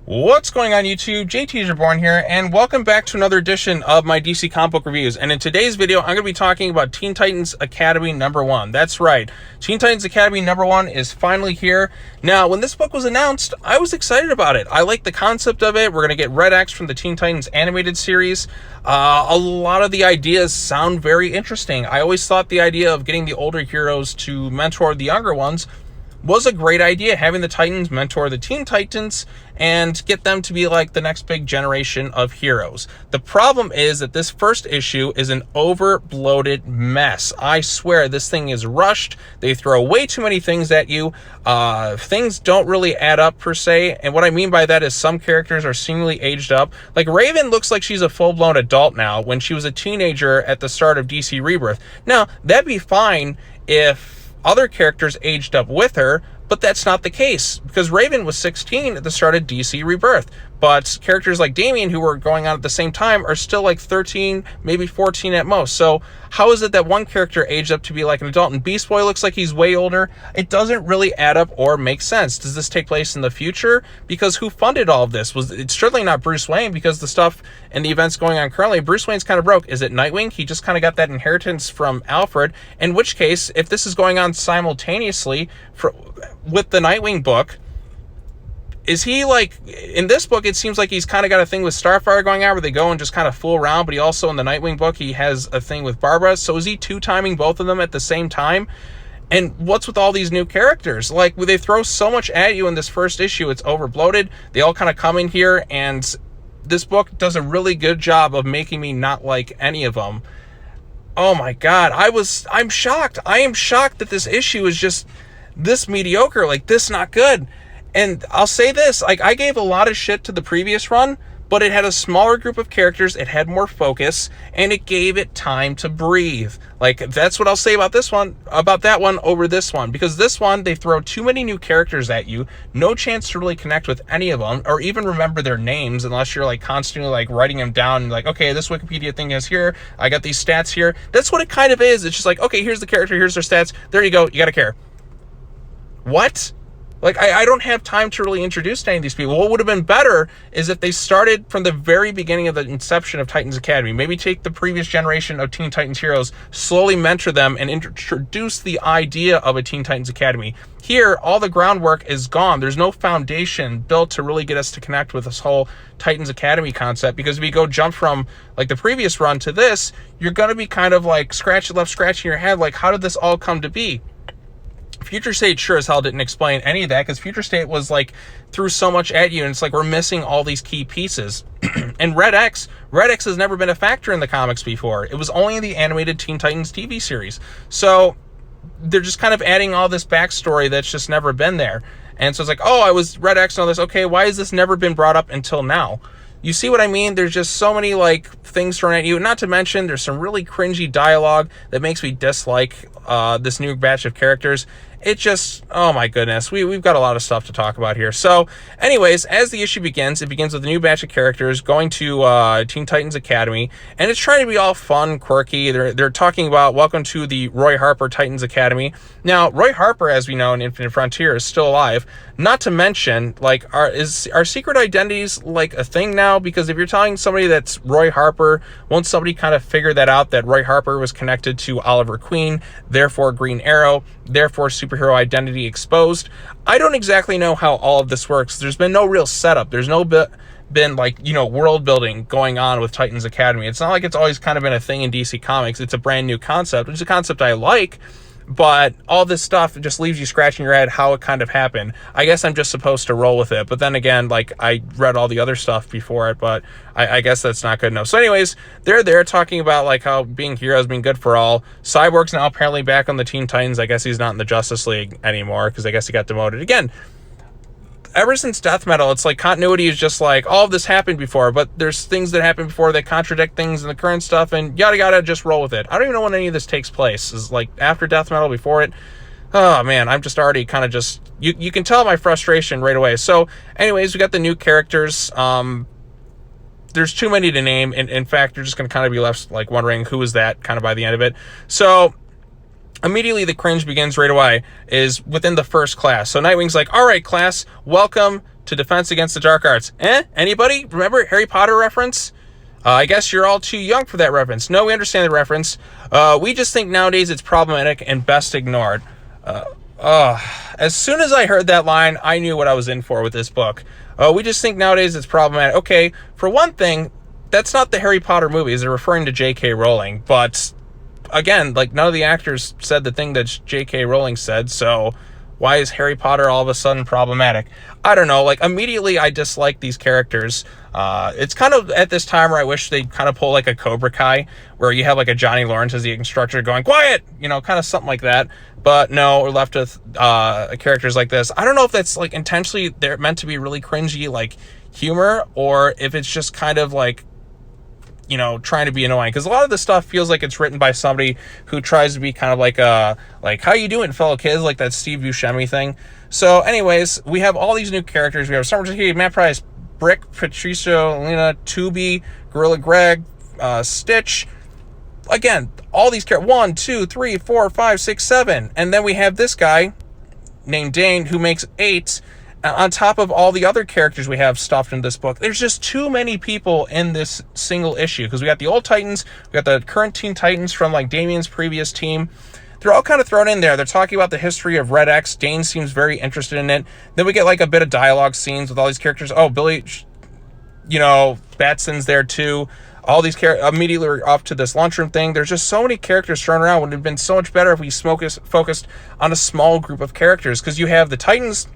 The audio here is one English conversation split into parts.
What's going on YouTube? JT's Reborn here, and welcome back to another edition of my DC comic book reviews. And in today's video, I'm going to be talking about Teen Titans Academy #1. That's right, Teen Titans Academy #1 is finally here. Now, when this book was announced, I was excited about it. I like the concept of it. We're going to get Red X from the Teen Titans animated series. A lot of the ideas sound very interesting. I always thought the idea of getting the older heroes to mentor the younger ones was a great idea, having the Titans mentor the Teen Titans and get them to be like the next big generation of heroes. The problem is that this first issue is an over-bloated mess. I swear, this thing is rushed. They throw way too many things at you. Things don't really add up per se, and what I mean by that is some characters are seemingly aged up. Like Raven looks like she's a full-blown adult now when she was a teenager at the start of DC Rebirth. Now, that'd be fine if other characters aged up with her, but that's not the case because Raven was 16 at the start of DC Rebirth, but characters like Damian, who were going on at the same time, are still like 13, maybe 14 at most. So how is it that one character aged up to be like an adult and Beast Boy looks like he's way older? It doesn't really add up or make sense. Does this take place in the future? Because who funded all of this? It's certainly not Bruce Wayne, because the stuff and the events going on currently, Bruce Wayne's kind of broke. Is it Nightwing? He just kind of got that inheritance from Alfred, in which case, if this is going on simultaneously with the Nightwing book, is he like, in this book, it seems like he's kind of got a thing with Starfire going on where they go and just kind of fool around, but he also, in the Nightwing book, he has a thing with Barbara. So is he two-timing both of them at the same time? And what's with all these new characters? Like, they throw so much at you in this first issue, it's over-bloated. They all kind of come in here, and this book does a really good job of making me not like any of them. Oh my God, I'm shocked. I am shocked that this issue is just this mediocre, like this not good. And I'll say this, like, I gave a lot of shit to the previous run, but it had a smaller group of characters, it had more focus, and it gave it time to breathe. Like, that's what I'll say about this one, about that one over this one, because this one, they throw too many new characters at you, no chance to really connect with any of them, or even remember their names, unless you're like constantly like writing them down, and like, okay, this Wikipedia thing is here, I got these stats here. That's what it kind of is. It's just like, okay, here's the character, here's their stats, there you go, you gotta care. What? Like, I don't have time to really introduce any of these people. What would have been better is if they started from the very beginning of the inception of Titans Academy. Maybe take the previous generation of Teen Titans heroes, slowly mentor them, and introduce the idea of a Teen Titans Academy. Here, all the groundwork is gone. There's no foundation built to really get us to connect with this whole Titans Academy concept, because if you go jump from like the previous run to this, you're going to be kind of like scratching your head, like, how did this all come to be? Future State sure as hell didn't explain any of that, because Future State was like, threw so much at you, and it's like we're missing all these key pieces. And Red X has never been a factor in the comics before. It was only in the animated Teen Titans TV series. So they're just kind of adding all this backstory that's just never been there. And so it's like, oh, I was Red X and all this. Okay, why has this never been brought up until now? You see what I mean? There's just so many like things thrown at you. Not to mention, there's some really cringy dialogue that makes me dislike this new batch of characters. It just, oh my goodness, we've got a lot of stuff to talk about here. So anyways, as the issue begins, it begins with a new batch of characters going to Teen Titans Academy, and it's trying to be all fun, quirky. They're talking about welcome to the Roy Harper Titans Academy. Now, Roy Harper, as we know in Infinite Frontier, is still alive. Not to mention, like, are secret identities like a thing now? Because if you're telling somebody that's Roy Harper, won't somebody kind of figure that out, that Roy Harper was connected to Oliver Queen, therefore Green Arrow, therefore superhero identity exposed? I don't exactly know how all of this works. There's been no real setup. There's no been like, you know, world building going on with Titans Academy. It's not like it's always kind of been a thing in DC Comics. It's a brand new concept, which is a concept I like, but all this stuff just leaves you scratching your head how it kind of happened. I guess I'm just supposed to roll with it, but then again, like, I read all the other stuff before it, but I guess that's not good enough. So anyways, they're there talking about like how being heroes, being good for all. Cyborg's now apparently back on the Teen Titans. I guess he's not in the Justice League anymore, because I guess he got demoted again. Ever since Death Metal, it's like continuity is just like, all of this happened before, but there's things that happened before that contradict things in the current stuff, and yada yada, just roll with it. I don't even know when any of this takes place. Is like after Death Metal, before it? Oh man, I'm just already kind of just, you can tell my frustration right away. So anyways, we got the new characters. There's too many to name. In fact, you're just going to kind of be left like wondering who is that kind of by the end of it. So immediately the cringe begins right away is within the first class. So Nightwing's like, all right, class, welcome to Defense Against the Dark Arts. Anybody remember Harry Potter reference? I guess you're all too young for that reference. No, we understand the reference. We just think nowadays it's problematic and best ignored. As soon as I heard that line, I knew what I was in for with this book. We just think nowadays it's problematic. Okay, for one thing, that's not the Harry Potter movies. They're referring to J.K. Rowling. But, again, like, none of the actors said the thing that J.K. Rowling said, so why is Harry Potter all of a sudden problematic? I don't know. Like, immediately I dislike these characters. It's kind of at this time where I wish they'd kind of pull like a Cobra Kai, where you have like a Johnny Lawrence as the instructor going, quiet, kind of something like that. But no, we're left with characters like this. I don't know if that's like intentionally they're meant to be really cringy, like humor, or if it's just kind of like, trying to be annoying. Because a lot of this stuff feels like it's written by somebody who tries to be kind of like how you doing, fellow kids, like that Steve Buscemi thing. So anyways, we have all these new characters. We have Summer Jackie, Matt Price, Brick, Patricio, Lena, Tubi, Gorilla Greg, Stitch. Again, all these characters. 1, 2, 3, 4, 5, 6, 7. And then we have this guy named Dane who makes 8 on top of all the other characters we have stuffed in this book. There's just too many people in this single issue, because we got the old Titans, we got the current Teen Titans from like Damien's previous team. They're all kind of thrown in there. They're talking about the history of Red X. Dane seems very interested in it. Then we get like a bit of dialogue scenes with all these characters. Oh, Billy, Batson's there too. All these characters immediately are off to this lunchroom thing. There's just so many characters thrown around. It would have been so much better if we focused on a small group of characters, because you have the Titans,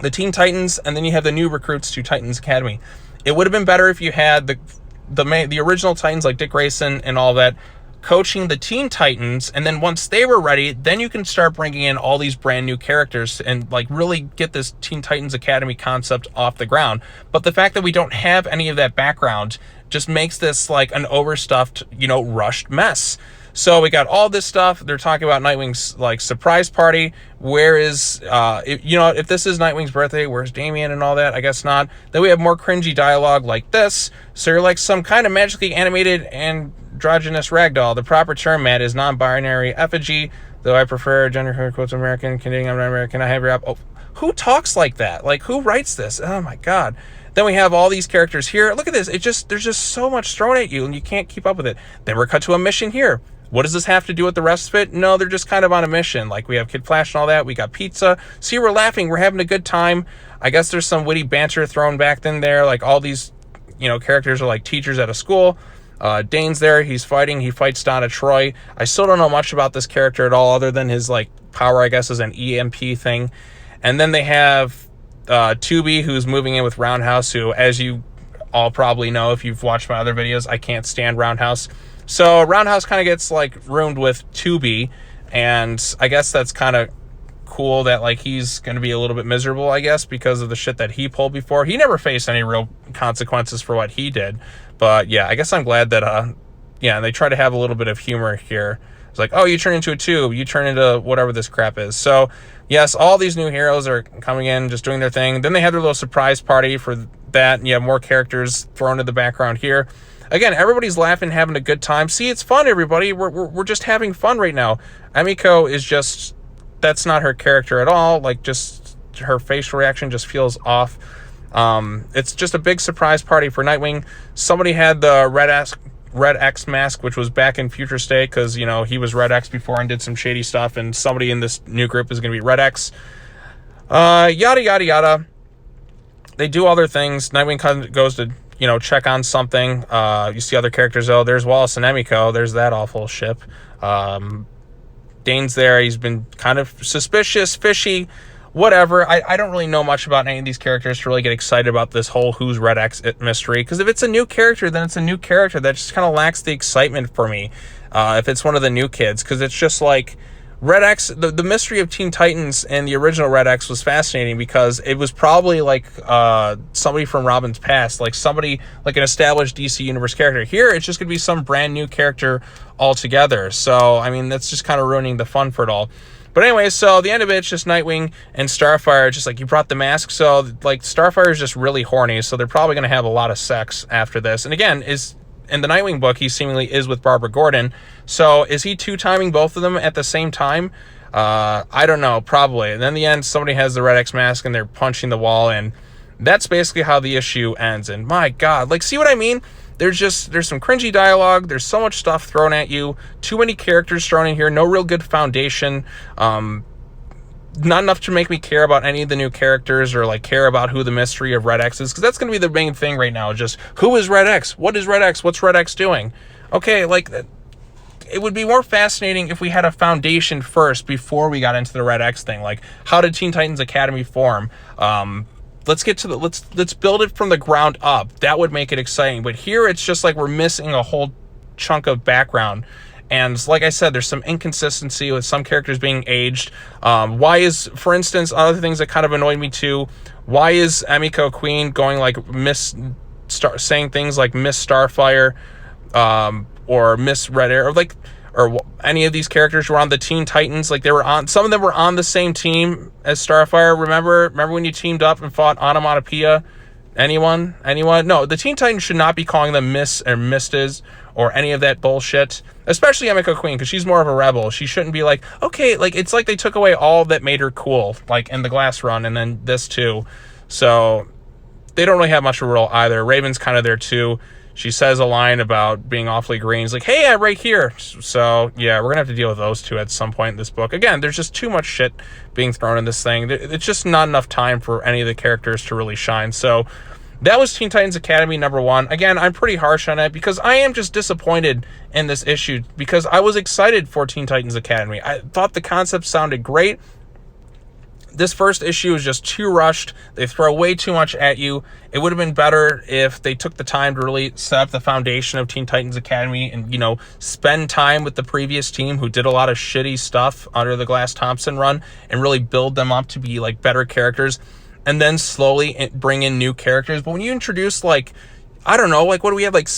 the Teen Titans, and then you have the new recruits to Titans Academy. It would have been better if you had the original Titans like Dick Grayson and all that coaching the Teen Titans, and then once they were ready, then you can start bringing in all these brand new characters and like really get this Teen Titans Academy concept off the ground. But the fact that we don't have any of that background just makes this like an overstuffed, rushed mess. So we got all this stuff. They're talking about Nightwing's like surprise party. Where is, if this is Nightwing's birthday, where's Damien and all that? I guess not. Then we have more cringy dialogue like this. So you're like some kind of magically animated androgynous ragdoll. The proper term, Matt, is non-binary effigy, though I prefer gender quotes American, Canadian, I'm not American. I have your app. Oh, who talks like that? Like, who writes this? Oh my God. Then we have all these characters here. Look at this. There's just so much thrown at you and you can't keep up with it. Then we're cut to a mission here. What does this have to do with the rest of it? No, they're just kind of on a mission. Like, we have Kid Flash and all that. We got pizza. See, we're laughing. We're having a good time. I guess there's some witty banter thrown back in there. Like, all these, characters are like teachers at a school. Dane's there. He's fighting. He fights Donna Troy. I still don't know much about this character at all, other than his, like, power, I guess, is an EMP thing. And then they have Tubi, who's moving in with Roundhouse, who, as you all probably know if you've watched my other videos, I can't stand Roundhouse. So Roundhouse kind of gets like roomed with Tubi, and I guess that's kind of cool that like he's going to be a little bit miserable, I guess, because of the shit that he pulled before. He never faced any real consequences for what he did. But yeah, I guess I'm glad that they try to have a little bit of humor here. It's like, oh, you turn into a tube, you turn into whatever this crap is. So yes, all these new heroes are coming in, just doing their thing. Then they have their little surprise party for that, and you have more characters thrown in the background here. Again, everybody's laughing, having a good time. See, it's fun, everybody. We're just having fun right now. Emiko is just, that's not her character at all. Like, just her facial reaction just feels off. It's just a big surprise party for Nightwing. Somebody had the Red X mask, which was back in Future State, because, he was Red X before and did some shady stuff, and somebody in this new group is going to be Red X. Yada, yada, yada. They do all their things. Nightwing goes to check on something. You see other characters. Oh, there's Wallace and Emiko. There's that awful ship. Dane's there. He's been kind of suspicious, fishy, whatever. I don't really know much about any of these characters to really get excited about this whole Who's Red X mystery. Because if it's a new character, then it's a new character. That just kind of lacks the excitement for me. If it's one of the new kids. Because it's just like Red X, the mystery of Teen Titans and the original Red X was fascinating because it was probably like somebody from Robin's past, like somebody like an established DC Universe character. Here, it's just going to be some brand new character altogether. So, I mean, that's just kind of ruining the fun for it all. But anyway, so the end of it, it's just Nightwing and Starfire, just like, you brought the mask. So, like, Starfire is just really horny, so they're probably going to have a lot of sex after this. And again, in the Nightwing book, he seemingly is with Barbara Gordon. So is he two-timing both of them at the same time? I don't know, probably. And then in the end, somebody has the Red X mask and they're punching the wall, and That's basically how the issue ends. And my God, like, see what I mean? There's some cringy dialogue. There's so much stuff thrown at you. Too many characters thrown in here. No real good foundation. Not enough to make me care about any of the new characters or like care about who the mystery of Red X is, because that's going to be the main thing right now. Just who is Red X? What is Red X? What's Red X doing? Okay, like, it would be more fascinating if we had a foundation first before we got into the Red X thing. Like, how did Teen Titans Academy form? Let's get to the let's build it from the ground up. That would make it exciting. But here it's just like we're missing a whole chunk of background. And like I said, there's some inconsistency with some characters being aged. Why is, for instance, other things that kind of annoyed me too, why is Emiko Queen going like saying things like Miss Starfire, or Miss Red Air, or any of these characters were on the Teen Titans? Like, some of them were on the same team as Starfire. Remember when you teamed up and fought Onomatopoeia? Anyone? No, the Teen Titans should not be calling them Miss or Mistas or any of that bullshit, especially Emiko Queen, because she's more of a rebel. She shouldn't be like, okay, like, it's like they took away all that made her cool, like in the Glass Run, and then this too. So they don't really have much of a role either. Raven's kind of there too. She says a line about being awfully green. It's like, hey, I'm right here. So yeah, we're gonna have to deal with those two at some point in this book. Again, there's just too much shit being thrown in this thing. It's just not enough time for any of the characters to really shine. So that was Teen Titans Academy #1. Again, I'm pretty harsh on it because I am just disappointed in this issue, because I was excited for Teen Titans Academy. I thought the concept sounded great. This first issue is just too rushed. They throw way too much at you. It would have been better if they took the time to really set up the foundation of Teen Titans Academy and, you know, spend time with the previous team who did a lot of shitty stuff under the Glass Thompson run and really build them up to be like better characters, and then slowly bring in new characters. But when you introduce, like, I don't know, like, what do we have, like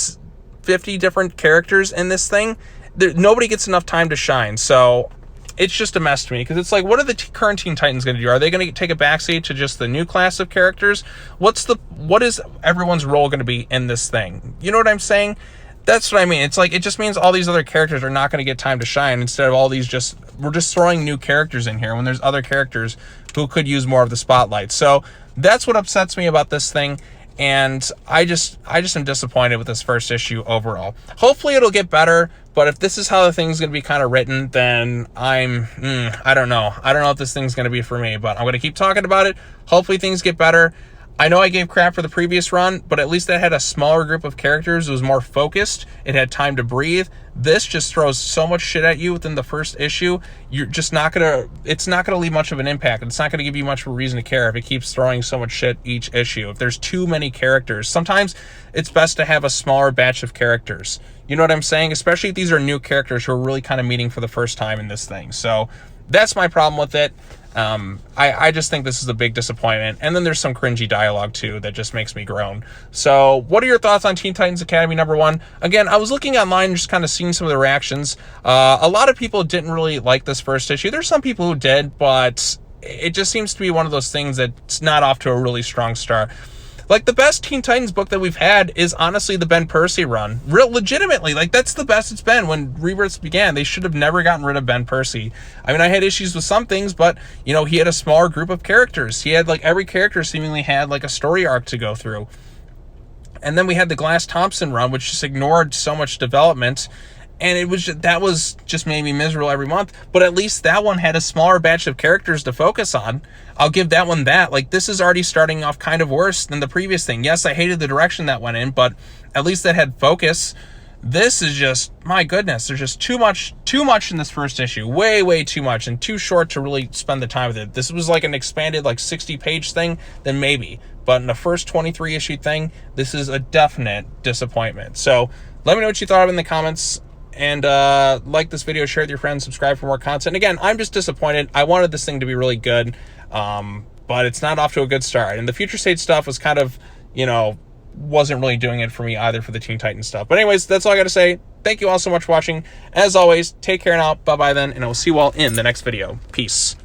50 different characters in this thing? Nobody gets enough time to shine. So it's just a mess to me, because it's like, what are the current Teen Titans going to do? Are they going to take a backseat to just the new class of characters? What is everyone's role going to be in this thing? You know what I'm saying? That's what I mean. It's like, it just means all these other characters are not going to get time to shine, instead of all these we're just throwing new characters in here when there's other characters who could use more of the spotlight. So that's what upsets me about this thing. And I just am disappointed with this first issue overall. Hopefully it'll get better, but if this is how the thing's going to be kind of written, then I don't know. I don't know if this thing's going to be for me, but I'm going to keep talking about it. Hopefully things get better. I know I gave crap for the previous run, but at least that had a smaller group of characters. It was more focused. It had time to breathe. This just throws so much shit at you within the first issue. You're just not going to, it's not going to leave much of an impact. It's not going to give you much of a reason to care if it keeps throwing so much shit each issue. If there's too many characters, sometimes it's best to have a smaller batch of characters. You know what I'm saying? Especially if these are new characters who are really kind of meeting for the first time in this thing. So that's my problem with it. I just think this is a big disappointment. And then there's some cringy dialogue too that just makes me groan. So what are your thoughts on Teen Titans Academy #1? Again, I was looking online and just kind of seeing some of the reactions. A lot of people didn't really like this first issue. There's some people who did, but it just seems to be one of those things that's not off to a really strong start. Like, the best Teen Titans book that we've had is honestly the Ben Percy run. Legitimately, like, that's the best it's been. When Rebirths began, they should have never gotten rid of Ben Percy. I mean, I had issues with some things, but, you know, he had a smaller group of characters. He had, like, every character seemingly had, like, a story arc to go through. And then we had the Glass Thompson run, which just ignored so much development. And that was just made me miserable every month. But at least that one had a smaller batch of characters to focus on. I'll give that one that. Like, this is already starting off kind of worse than the previous thing. Yes, I hated the direction that went in, but at least that had focus. This is just, my goodness, there's just too much in this first issue. Way too much, and too short to really spend the time with it. This was like an expanded, like, 60-page thing, then maybe. But in the first 23-issue thing, this is a definite disappointment. So let me know what you thought of it in the comments. And like this video, share with your friends, subscribe for more content. Again, I'm just disappointed. I wanted this thing to be really good, but it's not off to a good start. And the Future State stuff was kind of, you know, wasn't really doing it for me either for the Teen Titans stuff. But anyways, that's all I got to say. Thank you all so much for watching. As always, take care now. Bye-bye then, and I will see you all in the next video. Peace.